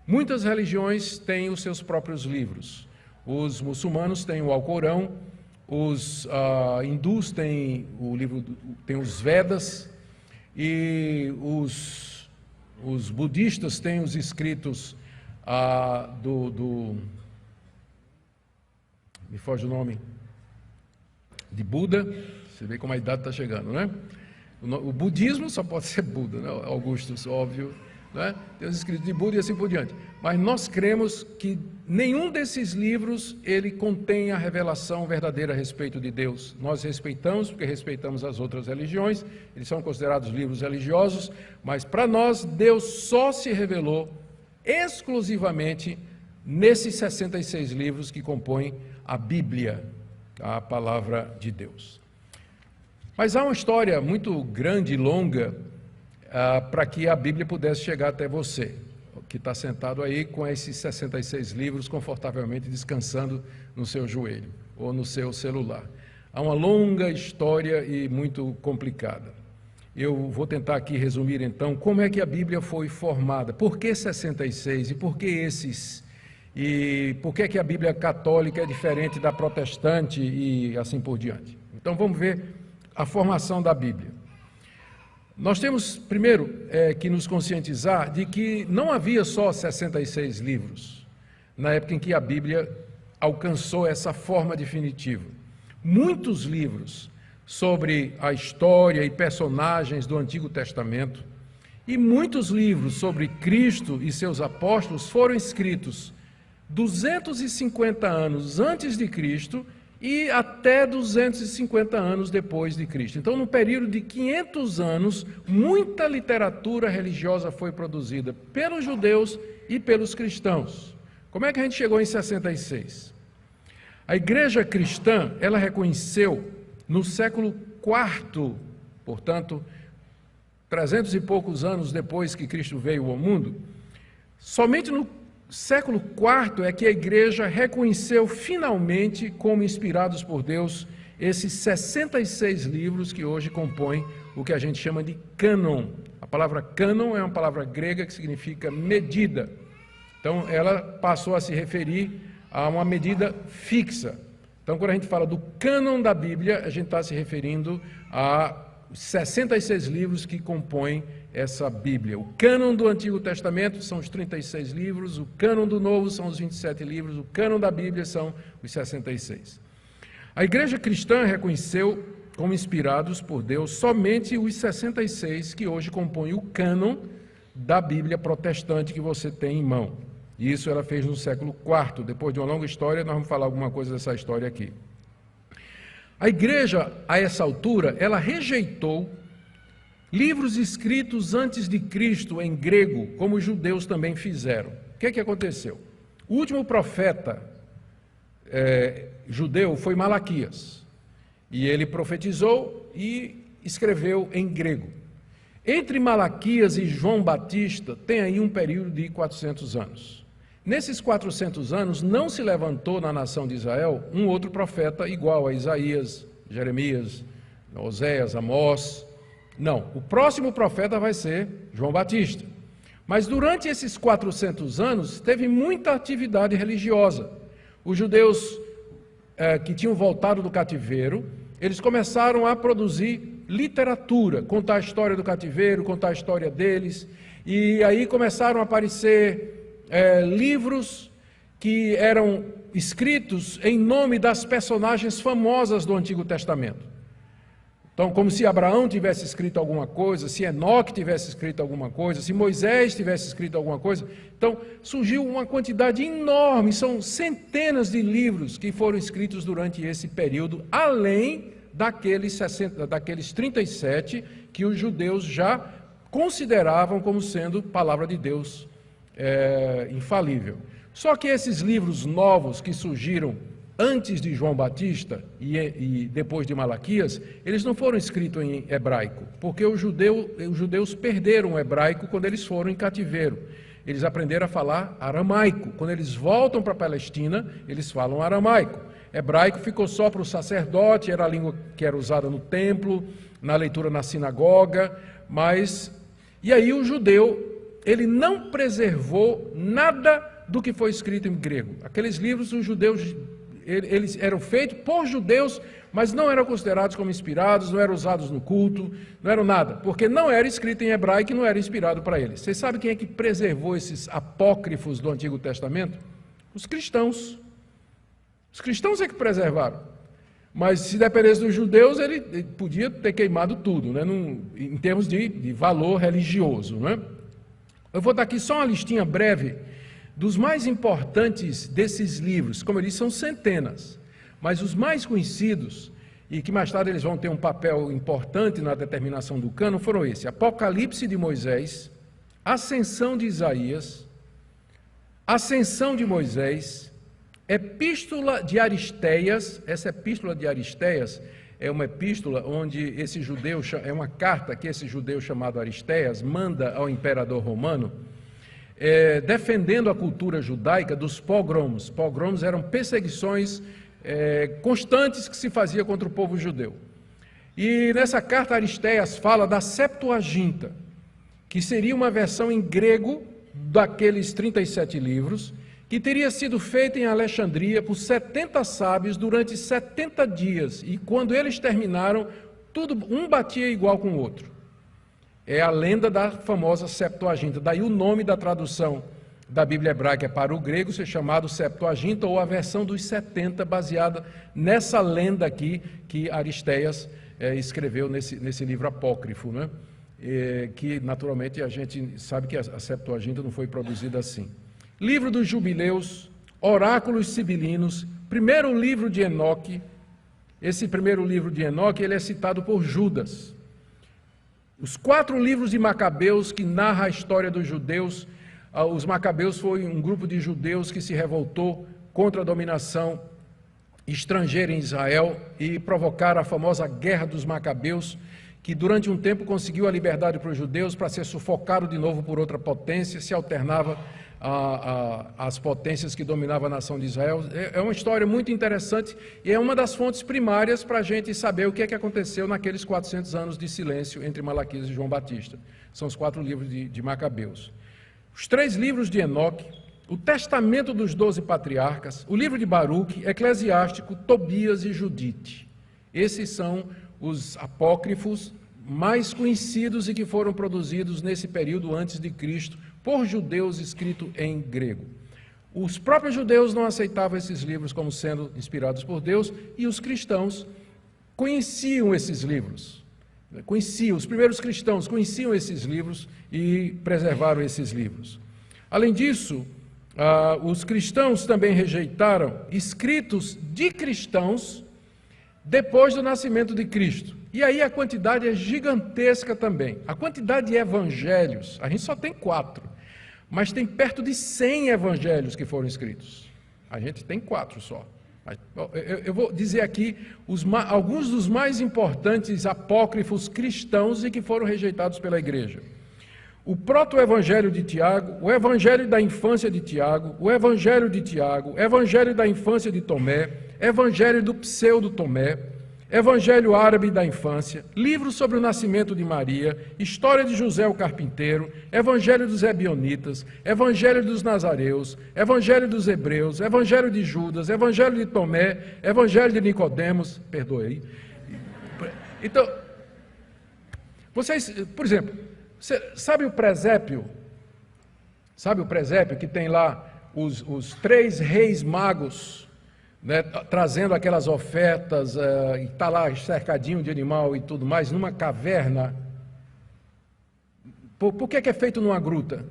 Muitas religiões têm os seus próprios livros. Os muçulmanos têm o Alcorão, os hindus têm têm os Vedas, e os budistas têm os escritos me foge o nome, de Buda. Você vê como a idade está chegando, né? O budismo só pode ser Buda, né? Augustus, óbvio, né? Tem os escritos de Buda e assim por diante. Mas nós cremos que nenhum desses livros ele contém a revelação verdadeira a respeito de Deus. Nós respeitamos, porque respeitamos as outras religiões, eles são considerados livros religiosos, mas para nós Deus só se revelou exclusivamente nesses 66 livros que compõem a Bíblia, a palavra de Deus. Mas há uma história muito grande e longa para que a Bíblia pudesse chegar até você, que está sentado aí com esses 66 livros confortavelmente descansando no seu joelho ou no seu celular. Há uma longa história e muito complicada. Eu vou tentar aqui resumir então como é que a Bíblia foi formada, por que 66 e por que esses, e por que que a Bíblia católica é diferente da protestante e assim por diante. Então vamos ver a formação da Bíblia. Nós temos, primeiro, que nos conscientizar de que não havia só 66 livros na época em que a Bíblia alcançou essa forma definitiva. Muitos livros sobre a história e personagens do Antigo Testamento e muitos livros sobre Cristo e seus apóstolos foram escritos 250 anos antes de Cristo e até 250 anos depois de Cristo. Então, no período de 500 anos, muita literatura religiosa foi produzida pelos judeus e pelos cristãos. Como é que a gente chegou em 66? A igreja cristã, ela reconheceu no século IV, portanto, 300 e poucos anos depois que Cristo veio ao mundo, somente no século IV é que a igreja reconheceu finalmente como inspirados por Deus esses 66 livros que hoje compõem o que a gente chama de cânon. A palavra cânon é uma palavra grega que significa medida. Então ela passou a se referir a uma medida fixa. Então quando a gente fala do cânon da Bíblia, a gente está se referindo a 66 livros que compõem essa Bíblia. O cânon do Antigo Testamento são os 36 livros, o cânon do Novo são os 27 livros, o cânon da Bíblia são os 66. A igreja cristã reconheceu como inspirados por Deus somente os 66 que hoje compõem o cânon da Bíblia protestante que você tem em mão. E isso ela fez no século IV. Depois de uma longa história, nós vamos falar alguma coisa dessa história aqui. A igreja, a essa altura, ela rejeitou livros escritos antes de Cristo em grego, como os judeus também fizeram. O que aconteceu? O último profeta judeu foi Malaquias, e ele profetizou e escreveu em grego. Entre Malaquias e João Batista tem aí um período de 400 anos. Nesses 400 anos não se levantou na nação de Israel um outro profeta igual a Isaías, Jeremias, Oséias, Amós. Não, o próximo profeta vai ser João Batista. Mas durante esses 400 anos teve muita atividade religiosa. Os judeus que tinham voltado do cativeiro, eles começaram a produzir literatura, contar a história do cativeiro, contar a história deles, e aí começaram a aparecer livros que eram escritos em nome das personagens famosas do Antigo Testamento. Então, como se Abraão tivesse escrito alguma coisa, se Enoque tivesse escrito alguma coisa, se Moisés tivesse escrito alguma coisa. Então, surgiu uma quantidade enorme, são centenas de livros que foram escritos durante esse período, além daqueles 37 que os judeus já consideravam como sendo palavra de Deus infalível. Só que esses livros novos que surgiram antes de João Batista e depois de Malaquias, eles não foram escritos em hebraico, porque os judeus perderam o hebraico quando eles foram em cativeiro. Eles aprenderam a falar aramaico. Quando eles voltam para a Palestina, eles falam aramaico. Hebraico ficou só para o sacerdote, era a língua que era usada no templo, na leitura na sinagoga, E aí o judeu, ele não preservou nada do que foi escrito em grego. Aqueles livros, os judeus, eles eram feitos por judeus, mas não eram considerados como inspirados, não eram usados no culto, não eram nada, porque não era escrito em hebraico e não era inspirado para eles. Vocês sabem quem é que preservou esses apócrifos do Antigo Testamento? Os cristãos. Os cristãos é que preservaram. Mas se dependesse dos judeus, ele podia ter queimado tudo, né? Em termos de valor religioso, né? Eu vou dar aqui só uma listinha breve dos mais importantes desses livros. Como eu disse, são centenas, mas os mais conhecidos, e que mais tarde eles vão ter um papel importante na determinação do cânon, foram esses: Apocalipse de Moisés, Ascensão de Isaías, Ascensão de Moisés, Epístola de Aristeias. Essa Epístola de Aristeias é uma epístola onde esse judeu, é uma carta que esse judeu chamado Aristeias manda ao imperador romano, defendendo a cultura judaica dos pogroms. Pogroms eram perseguições constantes que se fazia contra o povo judeu. E nessa carta Aristeias fala da Septuaginta, que seria uma versão em grego daqueles 37 livros, que teria sido feita em Alexandria por 70 sábios durante 70 dias, e quando eles terminaram, um batia igual com o outro. É a lenda da famosa Septuaginta, daí o nome da tradução da Bíblia hebraica para o grego ser chamado Septuaginta, ou a versão dos 70, baseada nessa lenda aqui que Aristeias escreveu nesse livro apócrifo, né? Que naturalmente a gente sabe que a Septuaginta não foi produzida assim. Livro dos Jubileus, Oráculos Sibilinos, primeiro livro de Enoque. Esse primeiro livro de Enoque, ele é citado por Judas. Os 4 livros de Macabeus, que narra a história dos judeus. Os Macabeus foi um grupo de judeus que se revoltou contra a dominação estrangeira em Israel e provocaram a famosa Guerra dos Macabeus, que durante um tempo conseguiu a liberdade para os judeus, para ser sufocado de novo por outra potência, se alternava às potências que dominavam a nação de Israel. É uma história muito interessante e é uma das fontes primárias para a gente saber o que é que aconteceu naqueles 400 anos de silêncio entre Malaquias e João Batista. São os 4 livros de Macabeus. Os 3 livros de Enoque, o Testamento dos 12 Patriarcas, o livro de Baruque, Eclesiástico, Tobias e Judite. Esses são os apócrifos mais conhecidos e que foram produzidos nesse período antes de Cristo, por judeus, escrito em grego. Os próprios judeus não aceitavam esses livros como sendo inspirados por Deus, e os cristãos conheciam esses livros. Os primeiros cristãos conheciam esses livros e preservaram esses livros. Além disso, os cristãos também rejeitaram escritos de cristãos depois do nascimento de Cristo. E aí a quantidade é gigantesca também. A quantidade de evangelhos, a gente só tem 4, mas tem perto de 100 evangelhos que foram escritos. A gente tem 4 só. Eu vou dizer aqui alguns dos mais importantes apócrifos cristãos e que foram rejeitados pela igreja. O proto-evangelho de Tiago, o evangelho da infância de Tiago, o evangelho de Tiago, evangelho da infância de Tomé, evangelho do pseudo-Tomé, evangelho árabe da infância, livro sobre o nascimento de Maria, história de José o carpinteiro, evangelho dos Ebionitas, evangelho dos Nazareus, evangelho dos Hebreus, evangelho de Judas, evangelho de Tomé, evangelho de Nicodemos, perdoe aí. Então, vocês, por exemplo, sabe o presépio? Sabe o presépio que tem lá os 3 reis magos, né, trazendo aquelas ofertas, e está lá cercadinho de animal e tudo mais, numa caverna? Por que é feito numa gruta?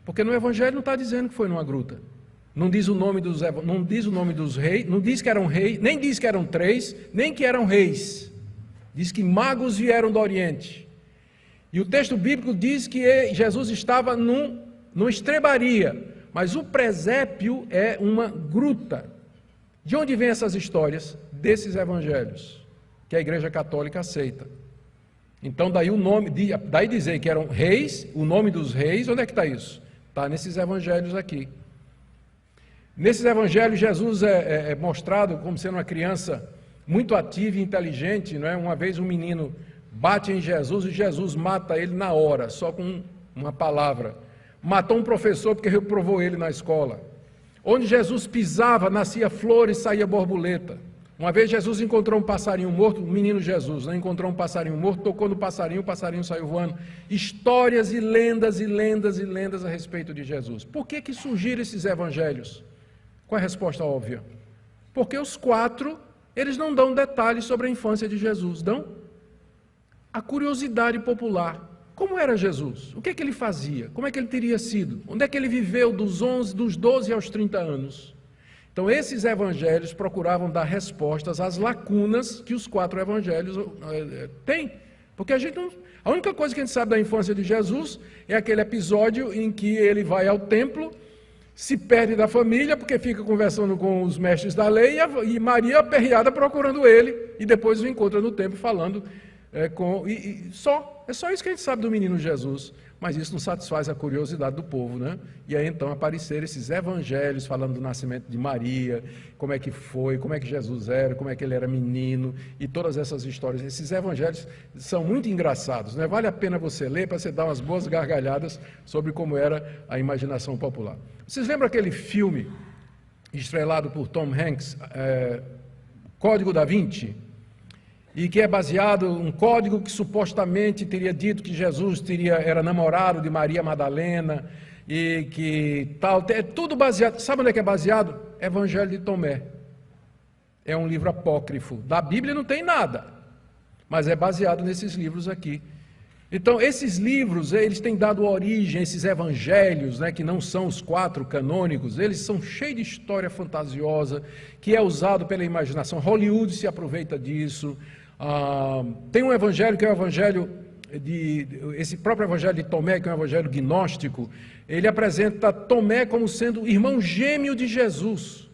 Porque no Evangelho não está dizendo que foi numa gruta. Não diz o nome dos reis, não diz que eram reis, nem diz que eram 3, nem que eram reis. Diz que magos vieram do Oriente. E o texto bíblico diz que Jesus estava numa estrebaria, mas o presépio é uma gruta. De onde vêm essas histórias? Desses evangelhos, que a Igreja Católica aceita. Então, daí dizer que eram reis, o nome dos reis, onde é que está isso? Está nesses evangelhos aqui. Nesses evangelhos, Jesus é mostrado como sendo uma criança muito ativa e inteligente, não é? Uma vez um menino bate em Jesus e Jesus mata ele na hora, só com uma palavra. matou um professor porque reprovou ele na escola. Onde Jesus pisava, nascia flor e saía borboleta. Uma vez Jesus encontrou um passarinho morto, o menino Jesus, né? Encontrou um passarinho morto, tocou no passarinho, o passarinho saiu voando. Histórias e lendas e lendas e lendas a respeito de Jesus. Por que que surgiram esses evangelhos? Qual é a resposta óbvia? Porque os 4, eles não dão detalhes sobre a infância de Jesus, dão? A curiosidade popular. Como era Jesus? O que é que ele fazia? Como é que ele teria sido? Onde é que ele viveu dos 12 aos 30 anos? Então, esses evangelhos procuravam dar respostas às lacunas que os 4 evangelhos têm. Porque a única coisa que a gente sabe da infância de Jesus é aquele episódio em que ele vai ao templo, se perde da família, porque fica conversando com os mestres da lei, e Maria aperreada procurando ele, e depois o encontra no templo falando é só isso que a gente sabe do menino Jesus. Mas isso não satisfaz a curiosidade do povo, né? E aí então apareceram esses evangelhos falando do nascimento de Maria, como é que foi, como é que Jesus era, como é que ele era menino, e todas essas histórias. Esses evangelhos são muito engraçados, né? Vale a pena você ler para você dar umas boas gargalhadas sobre como era a imaginação popular. Vocês lembram aquele filme estrelado por Tom Hanks, Código da Vinci? E que é baseado um código que supostamente teria dito que Jesus era namorado de Maria Madalena, e que tal, é tudo baseado, sabe onde é que é baseado? Evangelho de Tomé. É um livro apócrifo, da Bíblia não tem nada, mas é baseado nesses livros aqui. Então, esses livros, eles têm dado origem a esses evangelhos, né, que não são os 4 canônicos, eles são cheios de história fantasiosa, que é usado pela imaginação. Hollywood se aproveita disso. Tem um evangelho que é o evangelho esse próprio evangelho de Tomé, que é um evangelho gnóstico. Ele apresenta Tomé como sendo irmão gêmeo de Jesus.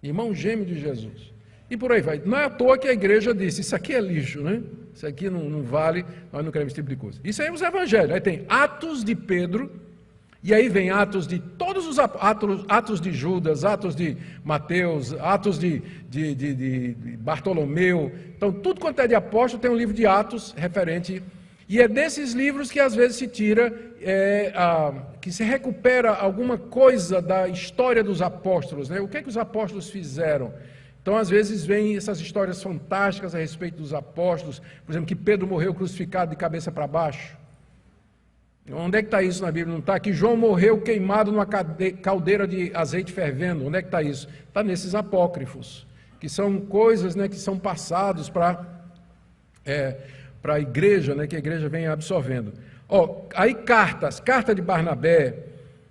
Irmão gêmeo de Jesus. E por aí vai. Não é à toa que a igreja disse, isso aqui é lixo, né? Isso aqui não vale, nós não queremos esse tipo de coisa. Isso aí é os evangelhos. Aí tem Atos de Pedro, e aí vem Atos de todos os Atos de Judas, Atos de Mateus, Atos de Bartolomeu. Então, tudo quanto é de apóstolo tem um livro de Atos referente. E é desses livros que às vezes se tira, que se recupera alguma coisa da história dos apóstolos, né? O que é que os apóstolos fizeram? Então, às vezes, vem essas histórias fantásticas a respeito dos apóstolos, por exemplo, que Pedro morreu crucificado de cabeça para baixo. Onde é que está isso na Bíblia? Não está? Que João morreu queimado numa caldeira de azeite fervendo. Onde é que está isso? Está nesses apócrifos, que são coisas, né, que são passados para a igreja, né, que a igreja vem absorvendo. Aí carta de Barnabé,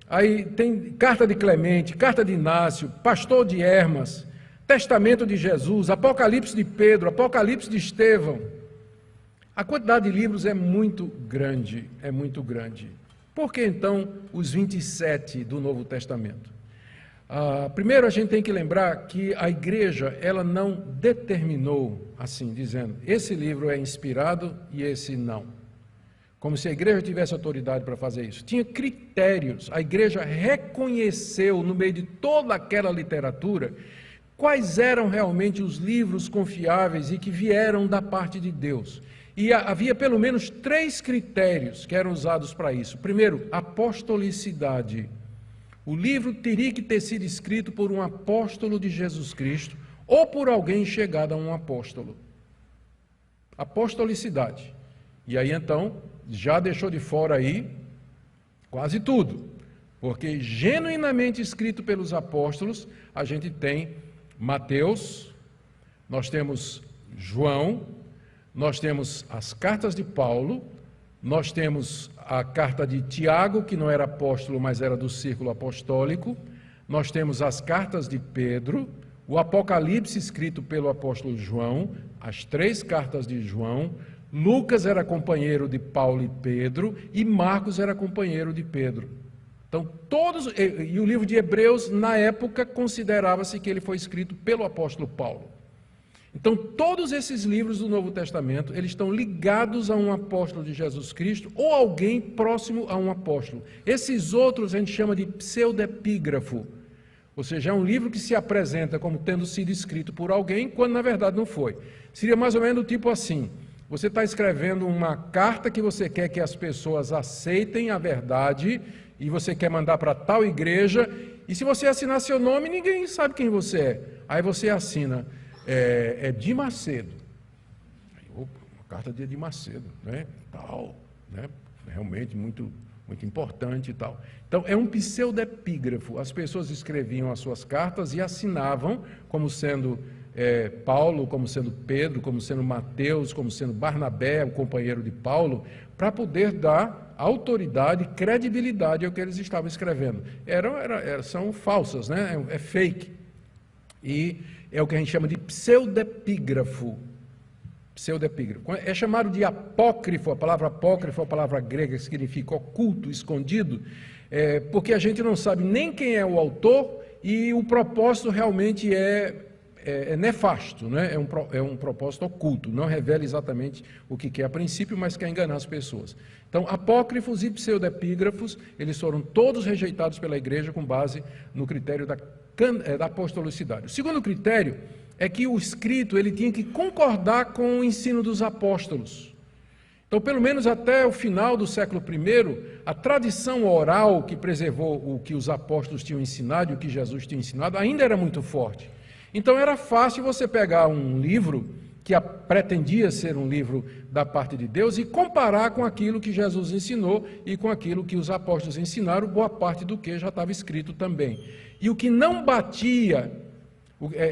aí tem carta de Clemente, carta de Inácio, pastor de Hermas, testamento de Jesus, Apocalipse de Pedro, Apocalipse de Estevão. A quantidade de livros é muito grande, é muito grande. Por que então os 27 do Novo Testamento? Primeiro a gente tem que lembrar que a igreja, ela não determinou, assim, dizendo, esse livro é inspirado e esse não. Como se a igreja tivesse autoridade para fazer isso. Tinha critérios, a igreja reconheceu no meio de toda aquela literatura quais eram realmente os livros confiáveis e que vieram da parte de Deus. E havia pelo menos 3 critérios que eram usados para isso. Primeiro, apostolicidade. O livro teria que ter sido escrito por um apóstolo de Jesus Cristo ou por alguém chegado a um apóstolo. Apostolicidade. E aí então, já deixou de fora aí quase tudo. Porque genuinamente escrito pelos apóstolos, a gente tem Mateus, nós temos João, nós temos as cartas de Paulo, nós temos a carta de Tiago, que não era apóstolo, mas era do círculo apostólico, nós temos as cartas de Pedro, o Apocalipse escrito pelo apóstolo João, as 3 cartas de João, Lucas era companheiro de Paulo e Pedro, e Marcos era companheiro de Pedro. Então, e o livro de Hebreus, na época, considerava-se que ele foi escrito pelo apóstolo Paulo. Então, todos esses livros do Novo Testamento, eles estão ligados a um apóstolo de Jesus Cristo ou alguém próximo a um apóstolo. Esses outros a gente chama de pseudepígrafo, ou seja, é um livro que se apresenta como tendo sido escrito por alguém, quando na verdade não foi. Seria mais ou menos do tipo assim, você está escrevendo uma carta que você quer que as pessoas aceitem a verdade e você quer mandar para tal igreja, e se você assinar seu nome, ninguém sabe quem você é. Aí você assina, Edir Macedo. Aí, opa, uma carta de Edir Macedo, né? Tal, né? Realmente muito importante e tal. Então, é um pseudepígrafo. As pessoas escreviam as suas cartas e assinavam como sendo Paulo, como sendo Pedro, como sendo Mateus, como sendo Barnabé, o companheiro de Paulo, para poder dar autoridade, credibilidade ao que eles estavam escrevendo. São falsas, né? É fake. E é o que a gente chama de pseudepígrafo. Pseudepígrafo. É chamado de apócrifo, a palavra apócrifo é a palavra grega que significa oculto, escondido, porque a gente não sabe nem quem é o autor e o propósito realmente é nefasto, né? É um propósito oculto, não revela exatamente o que é a princípio, mas quer enganar as pessoas. Então, apócrifos e pseudepígrafos, eles foram todos rejeitados pela igreja com base no critério da apostolicidade. O segundo critério é que o escrito ele tinha que concordar com o ensino dos apóstolos. Então, pelo menos até o final do século I, a tradição oral que preservou o que os apóstolos tinham ensinado e o que Jesus tinha ensinado ainda era muito forte. Então, era fácil você pegar um livro que pretendia ser um livro da parte de Deus e comparar com aquilo que Jesus ensinou e com aquilo que os apóstolos ensinaram, boa parte do que já estava escrito também. E o que não batia,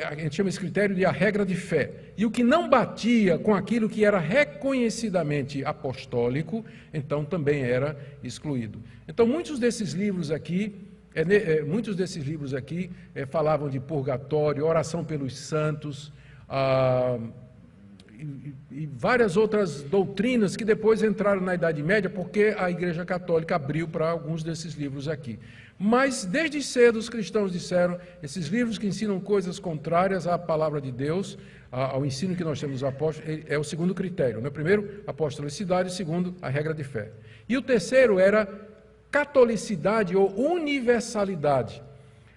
a gente chama esse critério de a regra de fé, e o que não batia com aquilo que era reconhecidamente apostólico, então também era excluído. Então, muitos desses livros aqui falavam de purgatório, oração pelos santos, e várias outras doutrinas que depois entraram na Idade Média, porque a Igreja Católica abriu para alguns desses livros aqui. Mas, desde cedo, os cristãos disseram, esses livros que ensinam coisas contrárias à palavra de Deus, ao ensino que nós temos dos apóstolos, é o segundo critério, né? Primeiro, apostolicidade, segundo, a regra de fé. E o terceiro era catolicidade ou universalidade.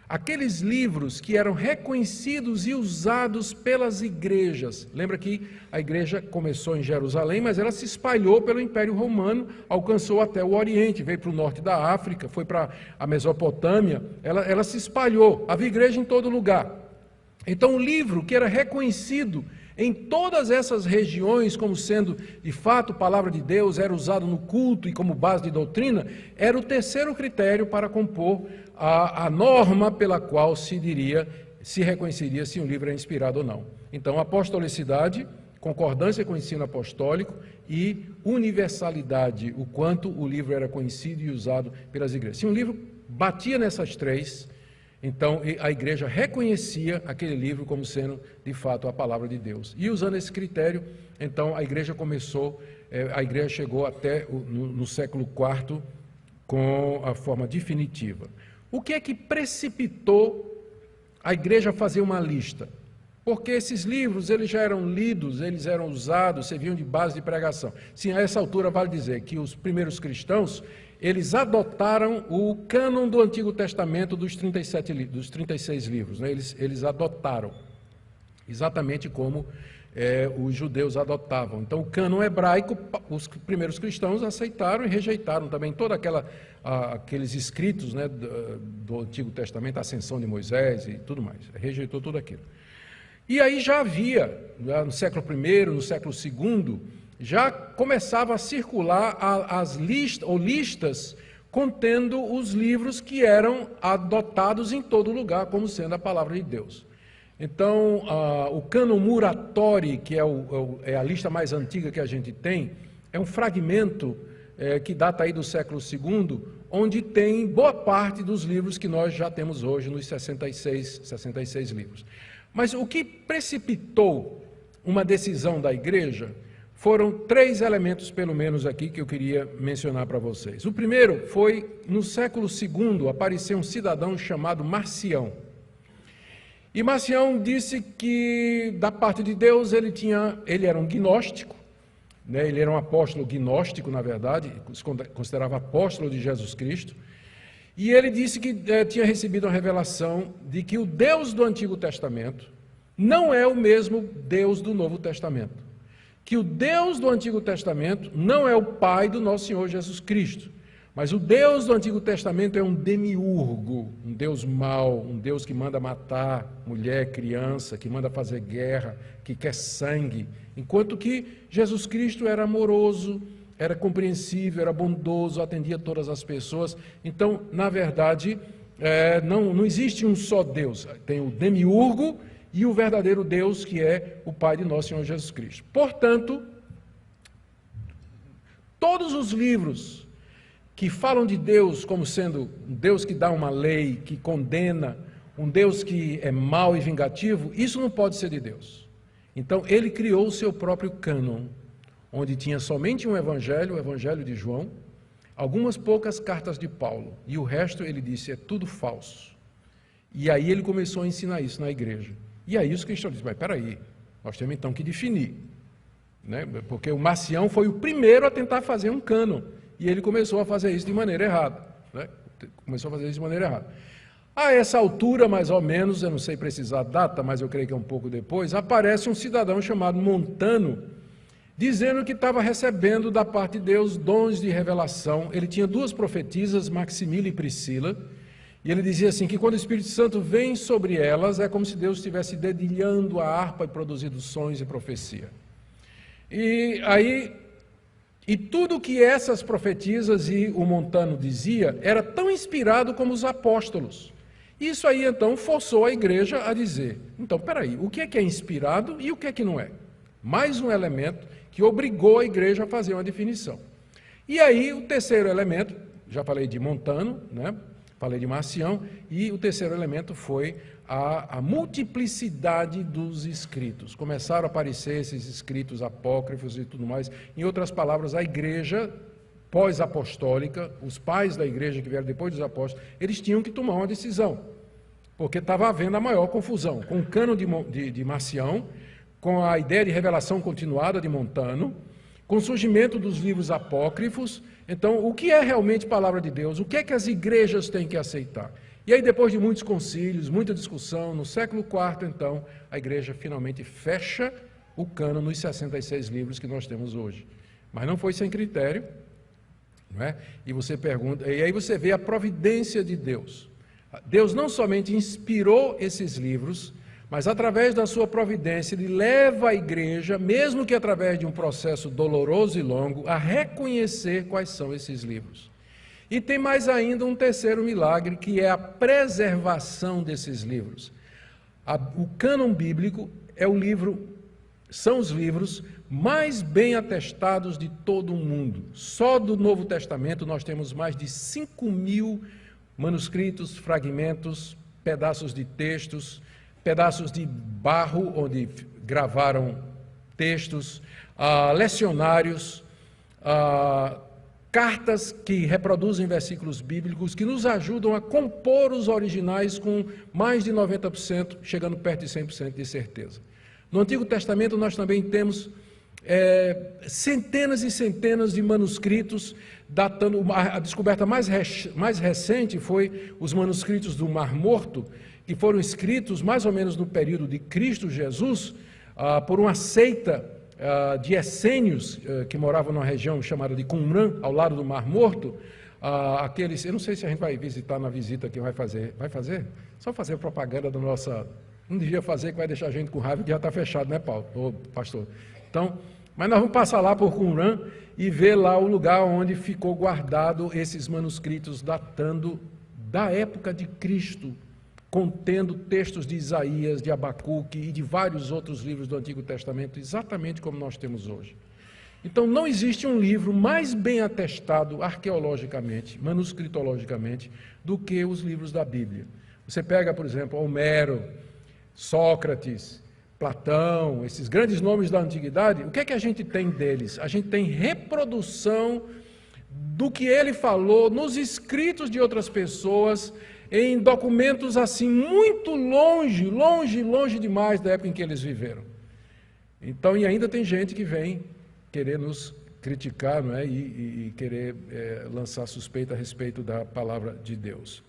Aqueles livros que eram reconhecidos e usados pelas igrejas. Lembra que a igreja começou em Jerusalém, mas ela se espalhou pelo Império Romano, alcançou até o Oriente, veio para o norte da África, foi para a Mesopotâmia, ela se espalhou, havia igreja em todo lugar. Então, o livro que era reconhecido em todas essas regiões como sendo, de fato, palavra de Deus, era usado no culto e como base de doutrina, era o terceiro critério para compor a norma pela qual se reconheceria se um livro é inspirado ou não. Então, apostolicidade, concordância com o ensino apostólico e universalidade, o quanto o livro era conhecido e usado pelas igrejas. Se um livro batia nessas três, então a igreja reconhecia aquele livro como sendo, de fato, a palavra de Deus. E usando esse critério, então a igreja chegou até no século IV com a forma definitiva. O que é que precipitou a igreja a fazer uma lista? Porque esses livros, eles já eram lidos, eles eram usados, serviam de base de pregação. Sim, a essa altura vale dizer que os primeiros cristãos, eles adotaram o cânon do Antigo Testamento dos 36 livros, né? Eles adotaram, exatamente como os judeus adotavam. Então, o cânon hebraico, os primeiros cristãos aceitaram e rejeitaram também todos aqueles escritos, né, do Antigo Testamento, a ascensão de Moisés e tudo mais. Rejeitou tudo aquilo. E aí já havia, no século I, no século II, já começava a circular as listas contendo os livros que eram adotados em todo lugar como sendo a palavra de Deus. Então, o cânon Muratori, que é a lista mais antiga que a gente tem, é um fragmento que data aí do século II, onde tem boa parte dos livros que nós já temos hoje, nos 66 livros. Mas o que precipitou uma decisão da igreja foram 3 elementos, pelo menos aqui, que eu queria mencionar para vocês. O primeiro foi, no século II, apareceu um cidadão chamado Marcião. E Marcião disse que, da parte de Deus, ele era um gnóstico, né? Ele era um apóstolo gnóstico, na verdade, se considerava apóstolo de Jesus Cristo, e ele disse que tinha recebido uma revelação de que o Deus do Antigo Testamento não é o mesmo Deus do Novo Testamento, que o Deus do Antigo Testamento não é o Pai do nosso Senhor Jesus Cristo, Mas o Deus do Antigo Testamento é um demiurgo, um Deus mau, um Deus que manda matar mulher, criança, que manda fazer guerra, que quer sangue. Enquanto que Jesus Cristo era amoroso, era compreensível, era bondoso, atendia todas as pessoas. Então, na verdade, não existe um só Deus. Tem o demiurgo e o verdadeiro Deus, que é o Pai de nosso Senhor Jesus Cristo. Portanto, todos os livros que falam de Deus como sendo um Deus que dá uma lei, que condena, um Deus que é mau e vingativo, isso não pode ser de Deus. Então, ele criou o seu próprio cânon, onde tinha somente um evangelho, o evangelho de João, algumas poucas cartas de Paulo, e o resto, ele disse, é tudo falso. E aí ele começou a ensinar isso na igreja. E aí os cristãos dizem, mas peraí, nós temos então que definir, né? Porque o Marcião foi o primeiro a tentar fazer um cânon, e ele começou a fazer isso de maneira errada, né? Começou a fazer isso de maneira errada. A essa altura, mais ou menos, eu não sei precisar a data, mas eu creio que é um pouco depois, aparece um cidadão chamado Montano, dizendo que estava recebendo da parte de Deus dons de revelação. Ele tinha duas profetisas, Maximila e Priscila, e ele dizia assim, que quando o Espírito Santo vem sobre elas, é como se Deus estivesse dedilhando a harpa e produzindo sons e profecia. E tudo que essas profetisas e o Montano dizia era tão inspirado como os apóstolos. Isso aí, então, forçou a igreja a dizer, então, peraí, o que é inspirado e o que é que não é? Mais um elemento que obrigou a igreja a fazer uma definição. E aí, o terceiro elemento, já falei de Montano, né? Falei de Marcião, e o terceiro elemento foi a multiplicidade dos escritos. Começaram a aparecer esses escritos apócrifos e tudo mais. Em outras palavras, a igreja pós-apostólica, os pais da igreja que vieram depois dos apóstolos, eles tinham que tomar uma decisão, porque estava havendo a maior confusão, com o cânon de Marcião, com a ideia de revelação continuada de Montano, com o surgimento dos livros apócrifos. Então, o que é realmente palavra de Deus? O que é que as igrejas têm que aceitar? E aí, depois de muitos concílios, muita discussão, no século IV, então, a igreja finalmente fecha o cânon nos 66 livros que nós temos hoje. Mas não foi sem critério, não é? E você pergunta, e aí você vê a providência de Deus. Deus não somente inspirou esses livros, mas através da sua providência, ele leva a igreja, mesmo que através de um processo doloroso e longo, a reconhecer quais são esses livros. E tem mais ainda um terceiro milagre, que é a preservação desses livros. O cânon bíblico são os livros mais bem atestados de todo o mundo. Só do Novo Testamento nós temos mais de 5.000 manuscritos, fragmentos, pedaços de textos, pedaços de barro onde gravaram textos, lecionários, cartas que reproduzem versículos bíblicos, que nos ajudam a compor os originais com mais de 90%, chegando perto de 100% de certeza. No Antigo Testamento nós também temos centenas e centenas de manuscritos, datando. A descoberta mais recente foi os manuscritos do Mar Morto, que foram escritos mais ou menos no período de Cristo Jesus, por uma seita de essênios que moravam numa região chamada de Qumran, ao lado do Mar Morto. Eu não sei se a gente vai visitar na visita que vai fazer. Vai fazer? Só fazer propaganda da nossa... Não devia fazer, que vai deixar a gente com raiva, que já está fechado, né, Paulo? Ô, pastor. Então, mas nós vamos passar lá por Qumran e ver lá o lugar onde ficou guardado esses manuscritos datando da época de Cristo, contendo textos de Isaías, de Abacuque e de vários outros livros do Antigo Testamento, exatamente como nós temos hoje. Então, não existe um livro mais bem atestado arqueologicamente, manuscritologicamente, do que os livros da Bíblia. Você pega, por exemplo, Homero, Sócrates, Platão, esses grandes nomes da antiguidade, o que é que a gente tem deles? A gente tem reprodução do que ele falou nos escritos de outras pessoas, em documentos assim, muito longe, longe, longe demais da época em que eles viveram. Então, e ainda tem gente que vem querer nos criticar, não é? E querer lançar suspeita a respeito da palavra de Deus.